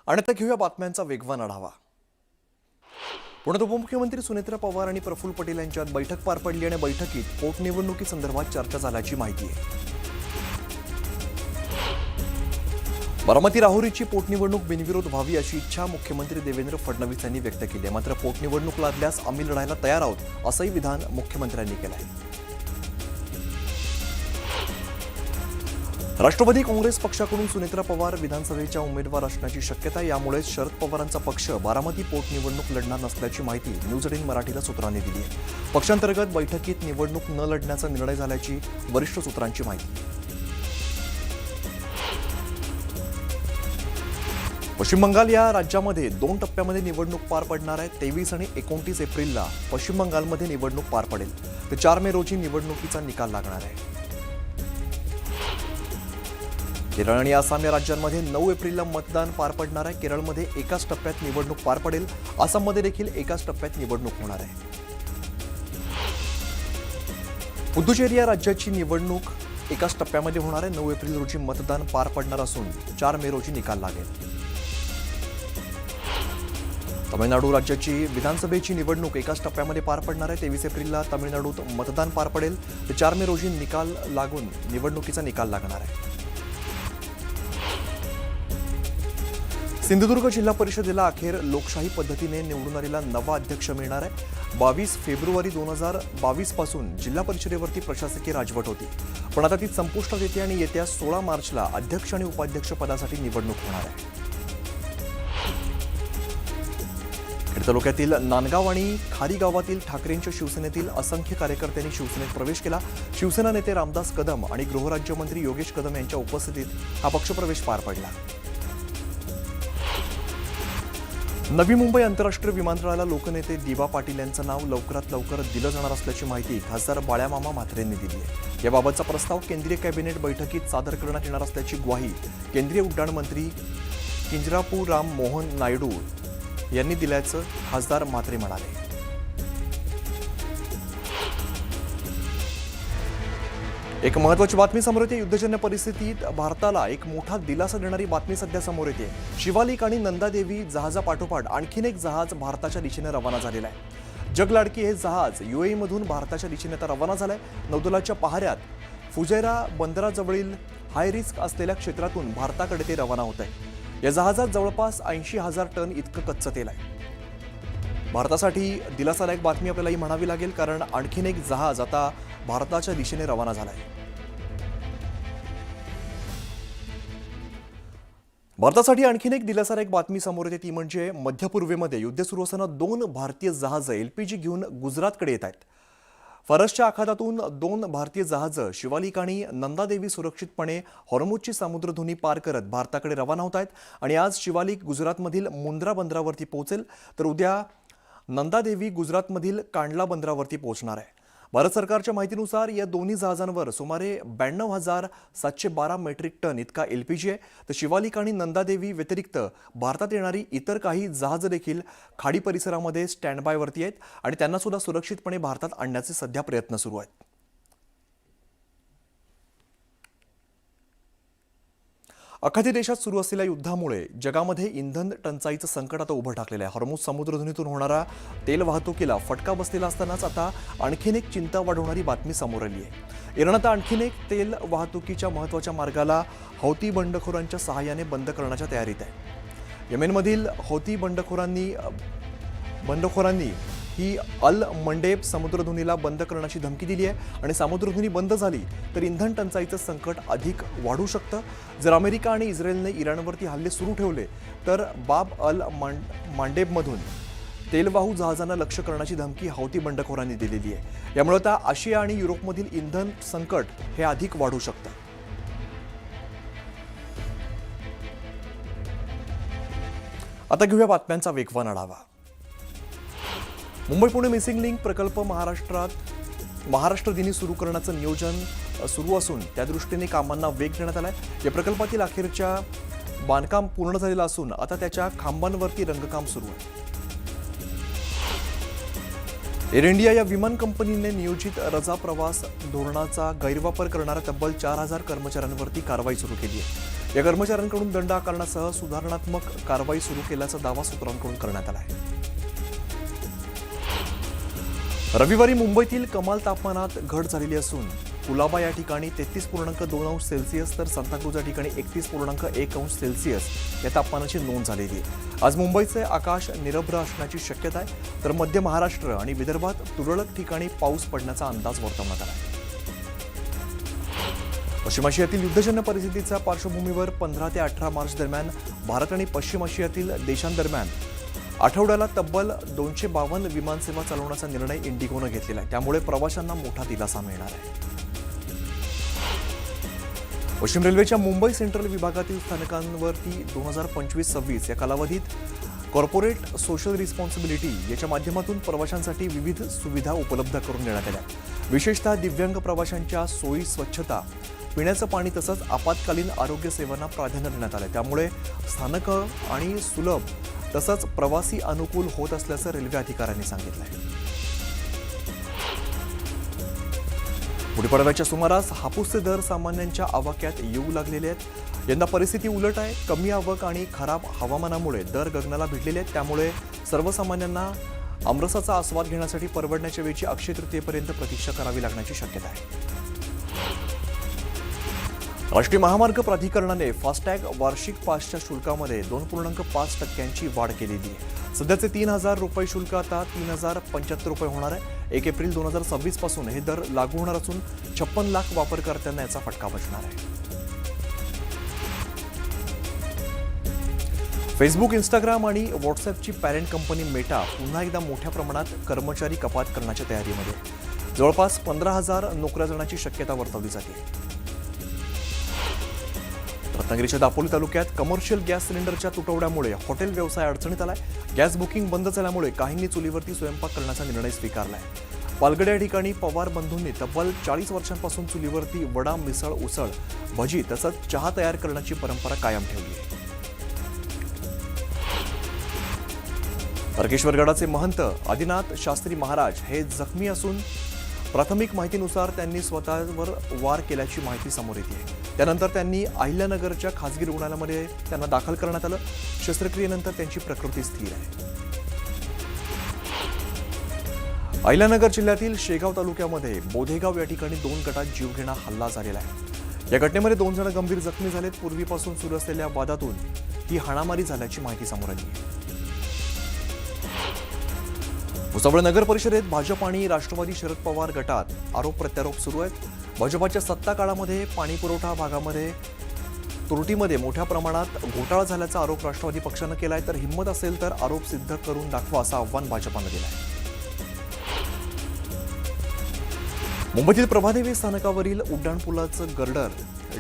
आणि आता घेऊया बातम्यांचा वेगवान आढावा। पुण्यात उपमुख्यमंत्री सुनेत्रा पवार आणि प्रफुल्ल पटेल यांच्यात बैठक पार पडली आणि बैठकीत पोटनिवडणुकीसंदर्भात चर्चा झाल्याची माहिती आहे। बारामती राहुरीची पोटनिवडणूक बिनविरोध व्हावी अशी इच्छा मुख्यमंत्री देवेंद्र फडणवीस यांनी व्यक्त केली आहे। मात्र पोटनिवडणूक लादल्यास आम्ही लढायला तयार आहोत असंही विधान मुख्यमंत्र्यांनी केलं आहे। राष्ट्रवादी काँग्रेस पक्षाकडून सुनेत्रा पवार विधानसभेच्या उमेदवार असण्याची शक्यता आहे। यामुळे शरद पवारांचा पक्ष बारामती पोटनिवडणूक लढणार नसल्याची माहिती न्यूज 18 मराठीला सूत्रांनी दिली आहे। पक्षांतर्गत बैठकीत निवडणूक न लढण्याचा निर्णय झाल्याची वरिष्ठ सूत्रांची माहिती। पश्चिम बंगाल या राज्यामध्ये 2 टप्प्यामध्ये निवडणूक पार पडणार आहे। 23 आणि 29 एप्रिलला पश्चिम बंगालमध्ये निवडणूक पार पडेल तर 4 मे रोजी निवडणुकीचा निकाल लागणार आहे। केरळ आणि आसाम या राज्यांमध्ये 9 एप्रिलला मतदान पार पडणार आहे। केरळमध्ये एकाच टप्प्यात निवडणूक पार पडेल। आसाममध्ये देखील एकाच टप्प्यात निवडणूक होणार आहे। पुदुचेरी या राज्याची निवडणूक एकाच टप्प्यामध्ये होणार आहे। 9 एप्रिल रोजी मतदान पार पडणार असून 4 मे रोजी निकाल लागेल। तमिळनाडू राज्याची विधानसभेची निवडणूक एकाच टप्प्यामध्ये पार पडणार आहे। 23 एप्रिलला तमिळनाडूत मतदान पार पडेल तर 4 मे रोजी निकाल लागून निवडणुकीचा निकाल लागणार आहे। सिंधुदुर्ग जिल्हा परिषदेला अखेर लोकशाही पद्धतीने निवडून आलेला नवा अध्यक्ष मिळणार आहे। 22 फेब्रुवारी 2022 पासून जिल्हा परिषदेवरती प्रशासकीय राजवट होती, पण आता ती संपुष्टात येते आणि येत्या 16 मार्चला अध्यक्ष आणि उपाध्यक्ष पदासाठी निवडणूक होणार आहे। खेड तालुक्यातील नांदगाव आणि खारी गावातील ठाकरेंच्या शिवसेनेतील असंख्य कार्यकर्त्यांनी शिवसेनेत प्रवेश केला। शिवसेना नेते रामदास कदम आणि गृहराज्यमंत्री योगेश कदम यांच्या उपस्थितीत हा पक्षप्रवेश पार पडला। नवी मुंबई आंतरराष्ट्रीय विमानतळाला लोकनेते दिवा पाटील यांचं नाव लवकरात लवकर दिलं जाणार असल्याची माहिती खासदार बाळ्यामामा म्हात्रेंनी दिली आहे। याबाबतचा प्रस्ताव केंद्रीय कॅबिनेट बैठकीत सादर करण्यात येणार असल्याची ग्वाही केंद्रीय उड्डाण मंत्री किंजरापू राम मोहन नायडू यांनी दिल्याचं खासदार म्हात्रे म्हणाले। एक महत्त्वाची बातमी समोर येते। युद्धजन्य परिस्थितीत भारताला एक मोठा दिलासा देणारी बातमी सध्या समोर येते। शिवालिक आणि नंदादेवी जहाजापाठोपाठ आणखीन एक जहाज भारताच्या दिशेने रवाना झालेलं आहे। जगलाडकी हे जहाज UAE मधून भारताच्या दिशेने आता रवाना झालंय। नौदलाच्या पहाऱ्यात फुजैरा बंदराजवळील हाय रिस्क असलेल्या क्षेत्रातून भारताकडे ते रवाना होत आहे। या जहाजात जवळपास 80,000 टन इतकं कच्चं तेल आहे। भारतासाठी दिलासादायक बातमी आपल्याला ही म्हणावी लागेल, कारण आणखीन एक जहाज आता भारताच्या दिशेने रवाना झाला आहे। भारतासाठी आणखीन एक दिलासादायक बातमी समोर येते, ती म्हणजे मध्य पूर्वेमध्ये युद्ध सुरू असताना 2 भारतीय जहाजं LPG घेऊन गुजरातकडे येत आहेत। फरसच्या आखातातून 2 भारतीय जहाजं शिवालिक आणि नंदादेवी सुरक्षितपणे हॉर्मुझची सामुद्रधुनी पार करत भारताकडे रवाना होत आहेत आणि आज शिवालिक गुजरातमधील मुंद्रा बंदरावरती पोहोचेल तर उद्या नंदादेवी गुजरातमधील कांडला बंदरावरती पोहोचणार आहे। भारत सरकारच्या माहितीनुसार या दोन्ही जहाजांवर सुमारे 92,712 मेट्रिक टन इतका LPG आहे। तर शिवालिक आणि नंदादेवी व्यतिरिक्त भारतात येणारी इतर काही जहाजं देखील खाडी परिसरामध्ये स्टँड बायवरती आहेत आणि त्यांना सुद्धा सुरक्षितपणे भारतात आणण्याचे सध्या प्रयत्न सुरू आहेत। अखाती देशात सुरू असलेल्या युद्धामुळे जगामध्ये इंधन टंचाईचं संकट आता उभं ठाकलेलं आहे। हॉर्मुझ समुद्रधुनीतून होणारा तेल वाहतुकीला फटका बसलेला असतानाच आता आणखीन एक चिंता वाढवणारी बातमी समोर आली आहे। इराण आता आणखीन एक तेल वाहतुकीच्या महत्त्वाच्या मार्गाला हौती बंडखोरांच्या सहाय्याने बंद करण्याच्या तयारीत आहे। येमेनमधील हौती बंडखोरांनी ही अल मंडेब समुद्रधुनीला बंद करण्याची धमकी दिली आहे आणि समुद्रधुनी बंद झाली तर इंधन टंचाईचं संकट अधिक वाढू शकतं। जर अमेरिका आणि इस्रायलने इराणवरती हल्ले सुरू ठेवले तर बाब अल मांडेबमधून तेलवाहू जहाजांना लक्ष्य करण्याची धमकी हौती बंडखोरांनी दिलेली आहे। यामुळे आता आशिया आणि युरोपमधील इंधन संकट हे अधिक वाढू शकतं। आता घेऊया बातम्यांचा वेगवान आढावा। मुंबई पुणे मिसिंग लिंक प्रकल्प महाराष्ट्र दिनी सुरू करण्याचं नियोजन सुरू असून त्या दृष्टीने कामांना वेग देण्यात आलाय। या प्रकल्पातील अखेरच्या बांधकाम पूर्ण झालेलं असून आता त्याच्या खांबांवरती रंगकाम सुरू आहे। एअर इंडिया या विमान कंपनीने नियोजित रजा प्रवास धोरणाचा गैरवापर करणाऱ्या तब्बल 4,000 कर्मचाऱ्यांवरती कारवाई सुरू केली आहे। या कर्मचाऱ्यांकडून दंड आकारण्यासह सुधारणात्मक कारवाई सुरू केल्याचा दावा सूत्रांकडून करण्यात आला आहे. रविवारी मुंबईतील कमाल तापमानात घट झालेली असून कुलाबा या ठिकाणी 33.2 तर सांताक्रूझ या ठिकाणी 31.1 या तापमानाची नोंद झालेली आहे. आज मुंबईचे आकाश निरभ्र असण्याची शक्यता आहे, तर मध्य महाराष्ट्र आणि विदर्भात तुरळक ठिकाणी पाऊस पडण्याचा अंदाज वर्तवण्यात आला आहे. पश्चिम आशियातील युद्धजन्य परिस्थितीच्या पार्श्वभूमीवर 15 ते 18 मार्च दरम्यान भारत आणि पश्चिम आशियातील देशांदरम्यान आठवड्याला तब्बल 252 विमानसेवा चालवण्याचा निर्णय इंडिगोनं घेतलेला आहे. त्यामुळे प्रवाशांना मोठा दिलासा मिळणार आहे. पश्चिम रेल्वेच्या मुंबई सेंट्रल विभागातील स्थानकांवरती 2025-26 या कालावधीत कॉर्पोरेट सोशल रिस्पॉन्सिबिलिटी याच्या माध्यमातून प्रवाशांसाठी विविध सुविधा उपलब्ध करून देण्यात आल्या. विशेषतः दिव्यांग प्रवाशांच्या सोयी, स्वच्छता, पिण्याचं पाणी तसंच आपत्कालीन आरोग्य सेवांना प्राधान्य देण्यात आलं. त्यामुळे स्थानकं आणि सुलभ तसंच प्रवासी अनुकूल होत असल्याचं रेल्वे अधिकाऱ्यांनी सांगितलंय. गुढीपाडव्याच्या सुमारास हापूसचे दर सामान्यांच्या आवाक्यात येऊ लागलेले आहेत. यंदा परिस्थिती उलट आहे. कमी आवक आणि खराब हवामानामुळे दर गगनाला भिडलेले आहेत. त्यामुळे सर्वसामान्यांना आमरसाचा आस्वाद घेण्यासाठी परवडण्याच्या वेळी अक्षय तृतीयेपर्यंत प्रतीक्षा करावी लागण्याची शक्यता आहे. राष्ट्रीय महामार्ग प्राधिकरणाने फास्टॅग वार्षिक पासच्या शुल्कामध्ये 2.5% वाढ केलेली आहे. सध्याचे 3,000 रुपये शुल्क आता 3,075 रुपये होणार आहे. 1 एप्रिल 2026 पासून हे दर लागू होणार असून 56 लाख वापरकर्त्यांना याचा फटका बसणार आहे. फेसबुक, इंस्टाग्राम आणि व्हॉट्सअपची पॅरेंट कंपनी मेटा पुन्हा एकदा मोठ्या प्रमाणात कर्मचारी कपात करण्याच्या तयारीमध्ये. जवळपास 15,000 नोकऱ्या जाण्याची शक्यता वर्तवली जाते. रत्नागिरीच्या दापोली तालुक्यात कमर्शियल गॅस सिलेंडरच्या तुटवड्यामुळे हॉटेल व्यवसाय अडचणीत आलाय. गॅस बुकिंग बंद झाल्यामुळे काहींनी चुलीवरती स्वयंपाक करण्याचा निर्णय स्वीकारलाय. पालगड या ठिकाणी पवार बंधूंनी तब्बल 40 वर्षांपासून चुलीवरती वडा, मिसळ, उसळ, भजी तसंच चहा तयार करण्याची परंपरा कायम ठेवली आहे. तारकेश्वरगडाचे महंत आदिनाथ शास्त्री महाराज हे जखमी असून प्राथमिक माहितीनुसार त्यांनी स्वतःवर वार केल्याची माहिती समोर येते. त्यानंतर त्यांनी अहिल्यानगरच्या खासगी रुग्णालयामध्ये त्यांना दाखल करण्यात आलं. शस्त्रक्रियेनंतर त्यांची प्रकृती स्थिर आहे. अहिल्यानगर जिल्ह्यातील शेगाव तालुक्यामध्ये बोधेगाव या ठिकाणी 2 गटात जीवघेणा हल्ला झालेला आहे. या घटनेमध्ये 2 जण गंभीर जखमी झालेत. पूर्वीपासून सुरू असलेल्या वादातून ही हाणामारी झाल्याची माहिती समोर आली आहे. भुसावळ नगर परिषदेत भाजप आणि राष्ट्रवादी शरद पवार गटात आरोप प्रत्यारोप सुरू आहेत. भाजपच्या सत्ता काळामध्ये पाणी पुरवठा भागामध्ये त्रुटीमध्ये मोठ्या प्रमाणात घोटाळा झाल्याचा आरोप राष्ट्रवादी पक्षानं केलाय. तर हिंमत असेल तर आरोप सिद्ध करून दाखवा असं आव्हान भाजपानं दिलंय. मुंबईतील प्रभादेवी स्थानकावरील उड्डाणपुलाचं गर्डर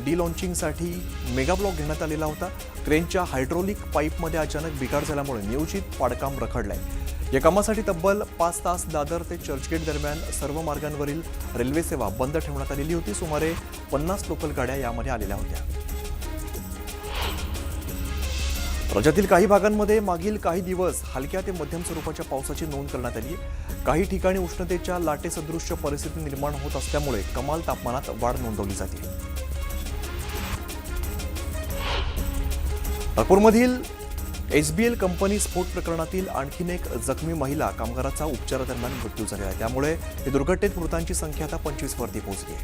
डिलॉन्चिंगसाठी मेगा ब्लॉक घेण्यात आलेला होता. क्रेनच्या हायड्रोलिक पाईपमध्ये अचानक बिघाड झाल्यामुळे नियोजित पाडकाम रखडलंय. या कामासाठी तब्बल 5 तास दादर ते चर्चगेट दरम्यान सर्व मार्गांवरील रेल्वे सेवा बंद ठेवण्यात आलेली होती. सुमारे 50 लोकल गाड्या यामध्ये आलेल्या होत्या. राज्यातील काही भागांमध्ये मागील काही दिवस हलक्या ते मध्यम स्वरूपाच्या पावसाची नोंद करण्यात आली आहे. काही ठिकाणी उष्णतेच्या लाटेसदृश्य परिस्थिती निर्माण होत असल्यामुळे कमाल तापमानात वाढ नोंदवली जाते. नागपूरमधील SBL कंपनी स्फोट प्रकरणातील आणखीन एक जखमी महिला कामगाराचा उपचारादरम्यान मृत्यू झाला आहे. त्यामुळे या दुर्घटनेत मृतांची संख्या आता 25 वरती पोहोचली आहे.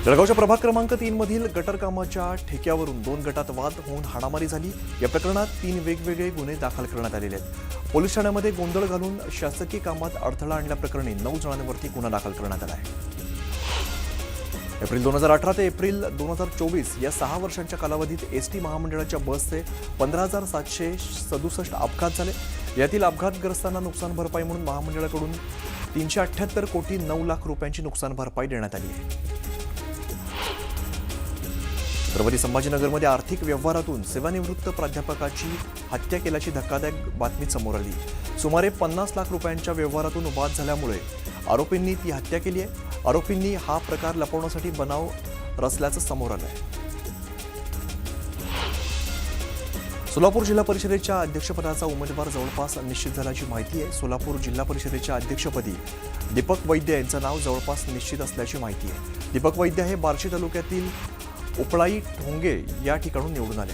जळगावच्या प्रभाग क्रमांक 3 मधील गटर कामाच्या ठेक्यावरून 2 गटात वाद होऊन हाणामारी झाली. या प्रकरणात 3 वेगवेगळे गुन्हे दाखल करण्यात आलेले आहेत. पोलीस ठाण्यामध्ये गोंधळ घालून शासकीय कामात अडथळा आणल्याप्रकरणी 9 जणांवरती गुन्हा दाखल करण्यात आला आहे. एप्रिल 2018 ते एप्रिल 2024 या 6 वर्षांच्या कालावधीत एसटी महामंडळाच्या बसचे 15,767 अपघात झाले. यातील अपघातग्रस्तांना नुकसान भरपाई म्हणून महामंडळाकडून 378 कोटी 9 लाख रुपयांची नुकसान भरपाई देण्यात आली आहे. छत्रपती संभाजीनगरमध्ये आर्थिक व्यवहारातून सेवानिवृत्त प्राध्यापकाची हत्या केल्याची धक्कादायक बातमी समोर आली. सुमारे 50 लाख रुपयांच्या व्यवहारातून वाद झाल्यामुळे आरोपींनी ती हत्या केली आहे. आरोपींनी हा प्रकार लपवण्यासाठी बनाव रचल्याचं समोर आलं आहे. सोलापूर जिल्हा परिषदेच्या अध्यक्षपदाचा उमेदवार जवळपास निश्चित झाल्याची माहिती आहे. सोलापूर जिल्हा परिषदेच्या अध्यक्षपदी दीपक वैद्य यांचं नाव जवळपास निश्चित असल्याची माहिती आहे. दीपक वैद्य हे बार्शी तालुक्यातील उपळाई ठोंगे या ठिकाणून निवडून आले.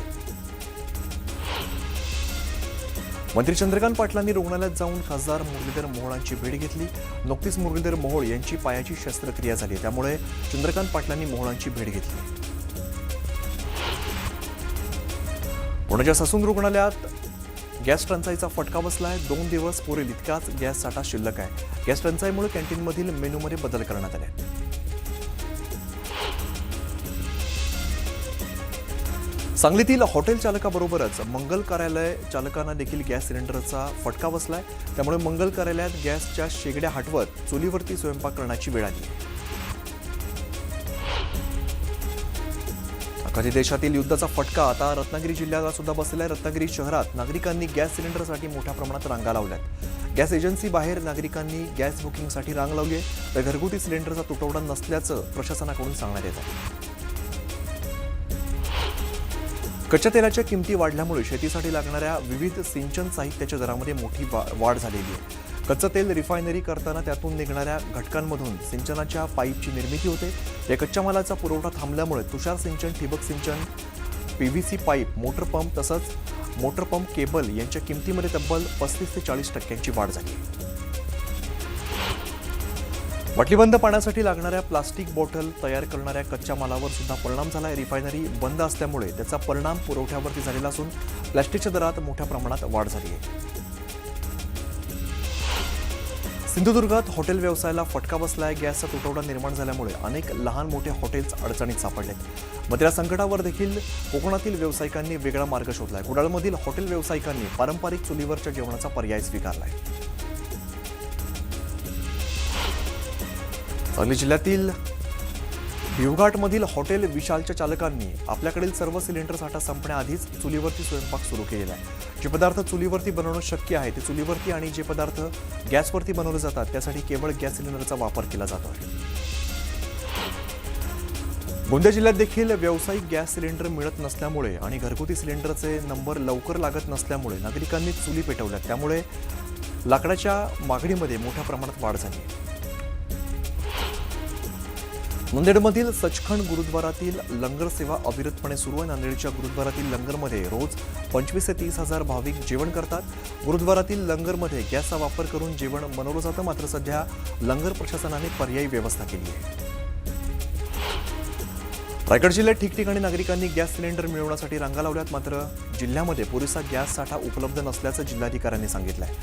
मंत्री चंद्रकांत पाटलांनी रुग्णालयात जाऊन खासदार मुरलीधर मोहोळांची भेट घेतली. नुकतीच मुरलीधर मोहोळ यांची पायाची शस्त्रक्रिया झाली, त्यामुळे चंद्रकांत पाटलांनी मोहोळांची भेट घेतली. पुण्याच्या ससून रुग्णालयात गॅस टंचाईचा फटका बसलाय. 2 दिवस पुरेल इतकाच गॅस साठा शिल्लक आहे. गॅस टंचाईमुळे कॅन्टीनमधील मेनूमध्ये बदल करण्यात आले. सांगलीतील हॉटेल चालकाबरोबरच मंगल कार्यालय चालकांना देखील गॅस सिलेंडरचा फटका बसलाय. त्यामुळे मंगल कार्यालयात गॅसच्या शेगड्या हटवत चुलीवरती स्वयंपाक करण्याची वेळ आली. अख्खा देशातील युद्धाचा फटका आता रत्नागिरी जिल्ह्याला सुद्धा बसलेला आहे. रत्नागिरी शहरात नागरिकांनी गॅस सिलेंडरसाठी मोठ्या प्रमाणात रांगा लावल्यात. गॅस एजन्सी बाहेर नागरिकांनी गॅस बुकिंगसाठी रांग लावली आहे. तर घरगुती सिलेंडरचा तुटवडा नसल्याचं प्रशासनाकडून सांगण्यात येत आहे. कच्च्या तेलाच्या किमती वाढल्यामुळे शेतीसाठी लागणाऱ्या विविध सिंचन साहित्याच्या दरामध्ये मोठी वाढ झालेली आहे. कच्चं तेल रिफायनरी करताना त्यातून निघणाऱ्या घटकांमधून सिंचनाच्या पाईपची निर्मिती होते. या कच्च्या मालाचा पुरवठा थांबल्यामुळे तुषार सिंचन, ठिबक सिंचन, पीव्हीसी पाईप, मोटर पंप तसंच मोटर पंप केबल यांच्या किमतीमध्ये तब्बल 35 ते 40% वाढ झाली. बाटलीबंद पाण्यासाठी लागणाऱ्या प्लास्टिक बॉटल तयार करणाऱ्या कच्च्या मालावर सुद्धा परिणाम झाला आहे. रिफायनरी बंद असल्यामुळे त्याचा परिणाम पुरवठ्यावरती झालेला असून प्लास्टिकच्या दरात मोठ्या प्रमाणात वाढ झाली आहे. सिंधुदुर्गात हॉटेल व्यवसायाला फटका बसलाय. गॅसचा तुटवडा निर्माण झाल्यामुळे अनेक लहान मोठे हॉटेल्स अडचणीत सापडलेत. मग त्या संकटावर देखील कोकणातील व्यावसायिकांनी वेगळा मार्ग शोधलाय. कुडाळमधील हॉटेल व्यावसायिकांनी पारंपरिक चुलीवरच्या जेवणाचा पर्याय स्वीकारलाय. सांगली जिल्ह्यातील भिवघाटमधील हॉटेल विशालच्या चालकांनी आपल्याकडील सर्व सिलेंडर साठा संपण्याआधीच चुलीवरती स्वयंपाक सुरू केलेला आहे. जे पदार्थ चुलीवरती बनवणं शक्य आहे ते चुलीवरती आणि जे पदार्थ गॅसवरती बनवले जातात त्यासाठी केवळ गॅस सिलेंडरचा वापर केला जातो आहे. गोंदिया जिल्ह्यात देखील व्यावसायिक गॅस सिलेंडर मिळत नसल्यामुळे आणि घरगुती सिलेंडरचे नंबर लवकर लागत नसल्यामुळे नागरिकांनी चुली पेटवल्यात. त्यामुळे लाकडाच्या मागणीमध्ये मोठ्या प्रमाणात वाढ झाली आहे. नांदेडमधील सचखंड गुरुद्वारातील लंगर सेवा अविरतपणे सुरू आहे. नांदेडच्या गुरुद्वारातील लंगरमध्ये रोज 25 ते 30 हजार भाविक जेवण करतात. गुरुद्वारातील लंगरमध्ये गॅसचा वापर करून जेवण बनवलं जातं. मात्र सध्या लंगर प्रशासनाने पर्यायी व्यवस्था केली आहे. रायगड जिल्ह्यात ठिकठिकाणी नागरिकांनी गॅस सिलेंडर मिळवण्यासाठी रांगा लावल्यात. मात्र जिल्ह्यामध्ये पुरेसा गॅस साठा उपलब्ध नसल्याचं जिल्हाधिकाऱ्यांनी सांगितलंय.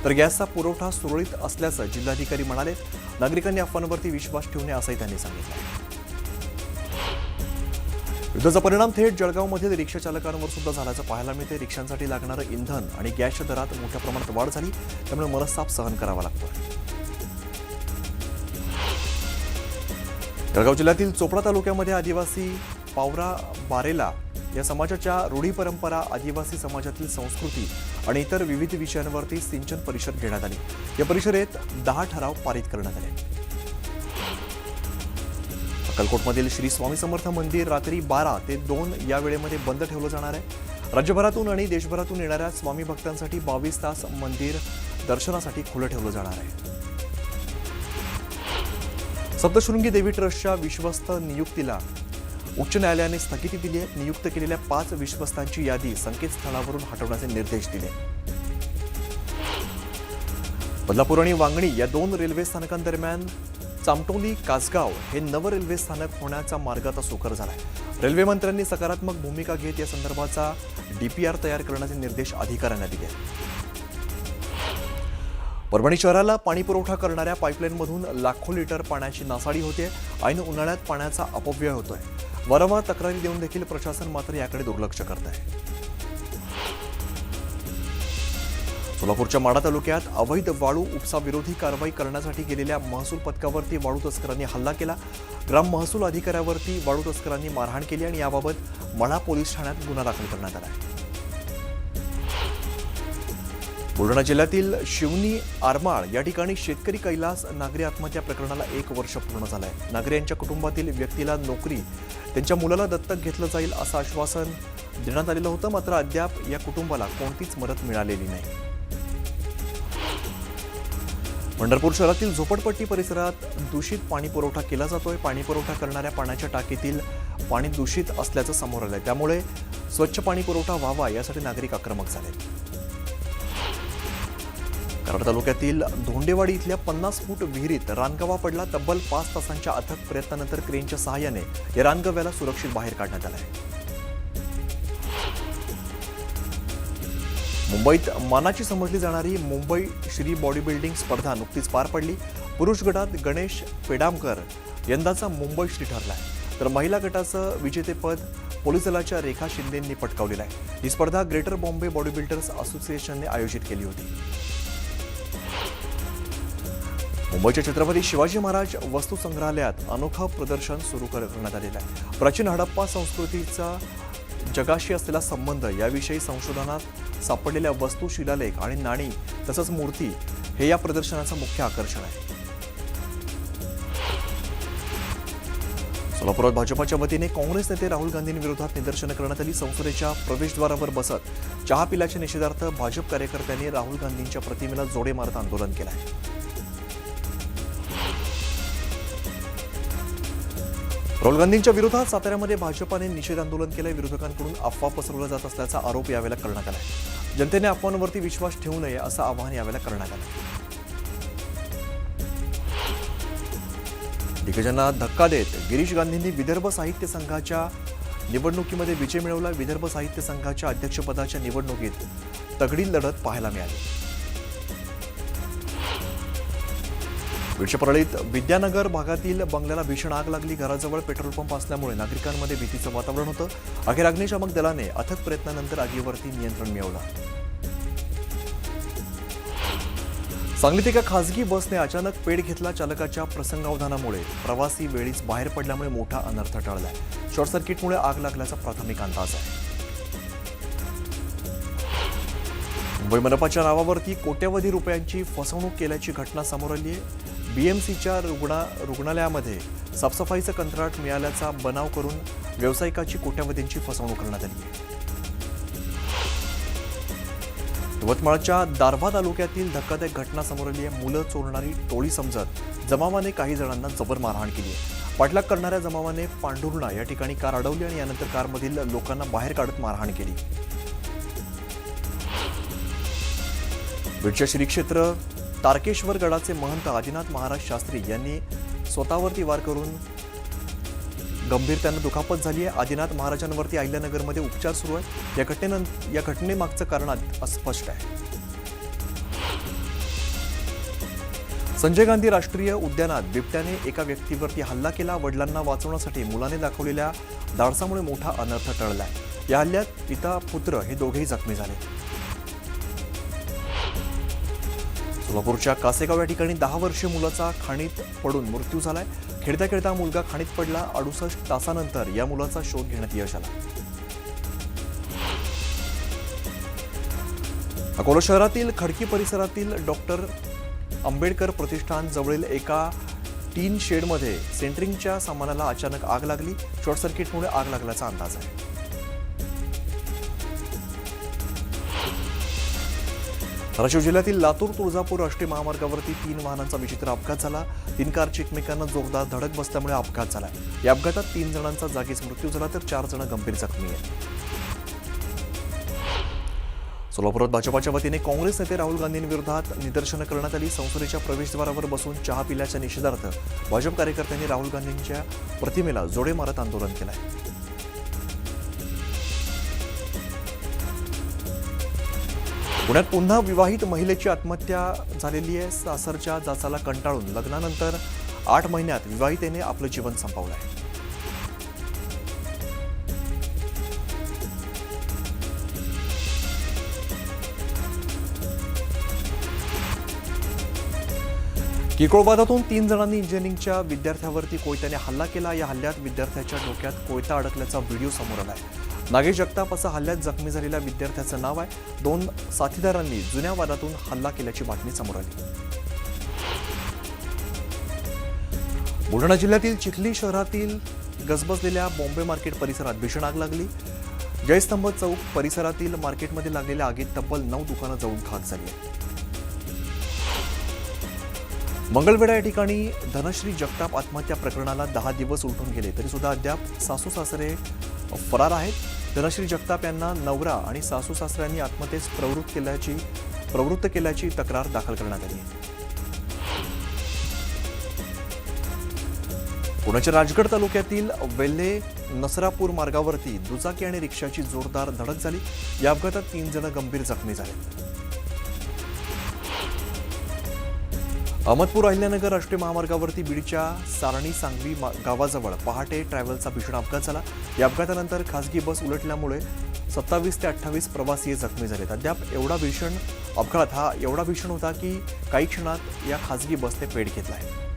तर गॅसचा पुरवठा सुरळीत असल्याचं जिल्हाधिकारी म्हणाले. नागरिकांनी अफवांवरती विश्वास ठेवू नये असंही त्यांनी सांगितलं. युद्धाचा परिणाम थेट जळगावमधील रिक्षा चालकांवर सुद्धा झाल्याचं पाहायला मिळते. रिक्षांसाठी लागणारं इंधन आणि गॅसच्या दरात मोठ्या प्रमाणात वाढ झाली, त्यामुळे मनस्ताप सहन करावा लागतो. जळगाव जिल्ह्यातील चोपडा तालुक्यामध्ये आदिवासी पावरा बारेला या समाजाच्या रूढी परंपरा, आदिवासी समाजातील संस्कृती आणि इतर विविध विषयांवरती सिंचन परिषद घेण्यात आली. या परिषदेत 10 ठराव पारित करण्यात आले. अक्कलकोटमधील श्री स्वामी समर्थ मंदिर रात्री 12 ते 2 या वेळेमध्ये बंद ठेवलं जाणार आहे. राज्यभरातून आणि देशभरातून येणाऱ्या स्वामी भक्तांसाठी 22 तास मंदिर दर्शनासाठी खुलं ठेवलं जाणार आहे. सप्तशृंगी देवी ट्रस्टच्या विश्वस्त नियुक्तीला उच्च न्यायालयाने स्थगिती दिली आहे. नियुक्त केलेल्या 5 विश्वस्तांची यादी संकेतस्थळावरून हटवण्याचे निर्देश दिले. बदलापूर आणि वांगणी या 2 रेल्वे स्थानकांदरम्यान चामटोली कासगाव हे नवं रेल्वे स्थानक होण्याचा मार्ग आता सुकर झालाय. रेल्वे मंत्र्यांनी सकारात्मक भूमिका घेत या संदर्भाचा DPR तयार करण्याचे निर्देश अधिकाऱ्यांना दिले. परभणी शहराला पाणी पुरवठा करणाऱ्या पाईपलाईनमधून लाखो लिटर पाण्याची नासाडी होते. ऐन उन्हाळ्यात पाण्याचा अपव्यय होतोय. वारंवार तक्रारी देऊन देखील प्रशासन मात्र याकडे दुर्लक्ष करत आहे. सोलापूरच्या माढा तालुक्यात अवैध वाळू उपसा विरोधी कारवाई करण्यासाठी गेलेल्या महसूल पथकावरती वाळू तस्करांनी हल्ला केला. ग्राम महसूल अधिकाऱ्यावरती वाळू तस्करांनी मारहाण केली आणि याबाबत माढा पोलीस ठाण्यात गुन्हा दाखल करण्यात आला आहे. बुलढाणा जिल्ह्यातील शिवनी आरमाळ या ठिकाणी शेतकरी कैलास नागरे आत्महत्या प्रकरणाला 1 वर्ष पूर्ण झालं आहे. नागरे यांच्या कुटुंबातील व्यक्तीला नोकरी, त्यांच्या मुलाला दत्तक घेतलं जाईल असं आश्वासन देण्यात आलेलं होतं. मात्र अद्याप या कुटुंबाला कोणतीच मदत मिळालेली नाही. पंढरपूर शहरातील झोपडपट्टी परिसरात दूषित पाणी पुरवठा केला जातोय. पाणी पुरवठा करणाऱ्या पाण्याच्या टाकीतील पाणी दूषित असल्याचं समोर आलंय. त्यामुळे स्वच्छ पाणी पुरवठा व्हावा यासाठी नागरिक आक्रमक झालेत. कराड तालुक्यातील धोंडेवाडी इथल्या 50 फूट विहिरीत रानगवा पडला. तब्बल 5 तासांच्या अथक प्रयत्नानंतर क्रेनच्या सहाय्याने या रानगव्याला सुरक्षित बाहेर काढण्यात आलंय. मुंबईत मानाची समजली जाणारी मुंबई श्री बॉडी बिल्डिंग स्पर्धा नुकतीच पार पडली. पुरुष गटात गणेश पेडामकर यंदाचा मुंबई श्री ठरलाय, तर महिला गटाचं विजेतेपद पोलीस दलाच्या रेखा शिंदेंनी पटकावलेलं आहे. ही स्पर्धा ग्रेटर बॉम्बे बॉडी बिल्डर्स असोसिएशनने आयोजित केली होती. मुंबईच्या छत्रपती शिवाजी महाराज वस्तू संग्रहालयात अनोखं प्रदर्शन सुरू करण्यात आलेलं आहे. प्राचीन हडप्पा संस्कृतीचा जगाशी असलेला संबंध याविषयी संशोधनात सापडलेल्या वस्तू, शिलालेख आणि नाणी तसंच मूर्ती हे या प्रदर्शनाचं मुख्य आकर्षण आहे. सोलापुरात भाजपाच्या वतीने काँग्रेस नेते राहुल गांधींविरोधात निदर्शनं करण्यात आली. संसदेच्या प्रवेशद्वारावर बसत चहा पिल्याच्या निषेधार्थ भाजप कार्यकर्त्यांनी राहुल गांधींच्या प्रतिमेला जोडे मारत आंदोलन केलं आहे. राहुल गांधींच्या विरोधात साताऱ्यामध्ये भाजपाने निषेध आंदोलन केलंय. विरोधकांकडून अफवा पसरवला जात असल्याचा आरोप यावेळेला करण्यात आला. जनतेने अफवांवरती विश्वास ठेवू नये असं आवाहन यावेळेला करण्यात आलं. दिग्गजांना धक्का देत गिरीश गांधींनी विदर्भ साहित्य संघाच्या निवडणुकीमध्ये विजय मिळवला. विदर्भ साहित्य संघाच्या अध्यक्षपदाच्या निवडणुकीत तगडी लढत पाहायला मिळाली. बीडच्या परळीत विद्यानगर भागातील बंगल्याला भीषण आग लागली. घराजवळ पेट्रोल पंप असल्यामुळे नागरिकांमध्ये भीतीचं वातावरण होतं. अखेर अग्निशामक दलाने अथक प्रयत्नानंतर आगीवरती नियंत्रण मिळवलं. सांगलीत एका खासगी बसने अचानक पेट घेतला. चालकाच्या प्रसंगावधानामुळे प्रवासी वेळीच बाहेर पडल्यामुळे मोठा अनर्थ टळलाय. शॉर्ट सर्किटमुळे आग लागल्याचा प्राथमिक अंदाज आहे. मुंबई मनपाच्या नावावरती कोट्यवधी रुपयांची फसवणूक केल्याची घटना समोर आली आहे. बीएमसीच्या रुग्णालयामध्ये साफसफाईचं कंत्राट मिळाल्याचा बनाव करून व्यावसायिकाची कोट्यवधींची फसवणूक करण्यात आली आहे. यवतमाळच्या दारव्हा तालुक्यातील धक्कादायक घटना समोर आली आहे. मुलं चोरणारी टोळी समजत जमावाने काही जणांना जबर मारहाण केली आहे. पाठलाग करणाऱ्या जमावाने पांढुर्णा या ठिकाणी कार अडवली आणि यानंतर कारमधील लोकांना बाहेर काढत मारहाण केली. बीडच्या श्री क्षेत्र तारकेश्वर गडाचे महंत आदिनाथ महाराज शास्त्री यांनी स्वतःवरती वार करून गंभीर त्यांना दुखापत झाली आहे. आदिनाथ महाराजांवरती अहिल्यानगरमध्ये उपचार सुरू आहेत. या घटनेमागचं कारण अस्पष्ट आहे. संजय गांधी राष्ट्रीय उद्यानात बिबट्याने एका व्यक्तीवरती हल्ला केला. वडिलांना वाचवण्यासाठी मुलाने दाखवलेल्या धाडसामुळे मोठा अनर्थ टळलाय. या हल्ल्यात पिता पुत्र हे दोघेही जखमी झाले. सोलापूरच्या कासेगाव या ठिकाणी 10 वर्षीय मुलाचा खाणीत पडून मृत्यू झालाय. खेळता खेळता मुलगा खाणीत पडला. 68 तासानंतर या मुलाचा शोध घेण्यात यश आला. अकोला शहरातील खडकी परिसरातील डॉक्टर आंबेडकर प्रतिष्ठान जवळील एका टीन शेडमध्ये सेंटरिंगच्या सामानाला अचानक आग लागली. शॉर्ट सर्किटमुळे आग लागल्याचा अंदाज आहे. धाराशिव जिल्ह्यातील लातूर तुळजापूर राष्ट्रीय महामार्गावरती 3 वाहनांचा विचित्र अपघात झाला. 3 कारची एकमेकांना जोरदार धडक बसल्यामुळे अपघात झाला. या अपघातात 3 जणांचा जागीच मृत्यू झाला तर 4 जण गंभीर जखमी आहेत. सोलापुरात भाजपाच्या वतीने काँग्रेस नेते राहुल गांधींविरोधात निदर्शनं करण्यात आली. संसदेच्या प्रवेशद्वारावर बसून चहा पिल्याच्या निषेधार्थ भाजप कार्यकर्त्यांनी राहुल गांधींच्या प्रतिमेला जोडे मारत आंदोलन केलं आहे. पुण्यात पुन्हा विवाहित महिलेची आत्महत्या झालेली आहे. सासरच्या जाचाला कंटाळून लग्नानंतर 8 महिन्यात विवाहितेने आपलं जीवन संपवलं आहे. किरकोळ वादातून 3 जणांनी इंजिनिअरिंगच्या विद्यार्थ्यावरती कोयत्याने हल्ला केला. या हल्ल्यात विद्यार्थ्याच्या डोक्यात कोयता अडकल्याचा व्हिडिओ समोर आला आहे. नागेश जगताप असं हल्ल्यात जखमी झालेल्या विद्यार्थ्याचं नाव आहे. 2 साथीदारांनी जुन्या वादातून हल्ला केल्याची बातमी समोर आली. बुलढाणा जिल्ह्यातील चिखली शहरातील गजबजलेल्या बॉम्बे मार्केट परिसरात भीषण आग लागली. जयस्तंभ चौक परिसरातील मार्केटमध्ये लागलेल्या आगीत तब्बल 9 दुकानं जळून खाक झाली. मंगळवेढा या ठिकाणी धनश्री जगताप आत्महत्या प्रकरणाला 10 दिवस उलटून गेले तरी सुद्धा अद्याप सासू सासरे फरार आहेत. धनश्री जगताप यांना नवरा आणि सासू सासऱ्यांनी आत्महत्येस प्रवृत्त केल्याची तक्रार दाखल करण्यात आली आहे. पुण्याच्या राजगड तालुक्यातील वेल्हे नसरापूर मार्गावरती दुचाकी आणि रिक्षाची जोरदार धडक झाली. या अपघातात 3 जण गंभीर जखमी झाले. अहमदपूर अहिल्यानगर राष्ट्रीय महामार्गावरती बीडच्या सारणी सांगवी गावाजवळ पहाटे ट्रॅव्हलचा भीषण अपघात झाला. या अपघातानंतर खासगी बस उलटल्यामुळे 27 ते 28 प्रवासी जखमी झालेत. अद्याप अपघात हा एवढा भीषण होता की काही क्षणात या खासगी बसने पेट घेतला आहे.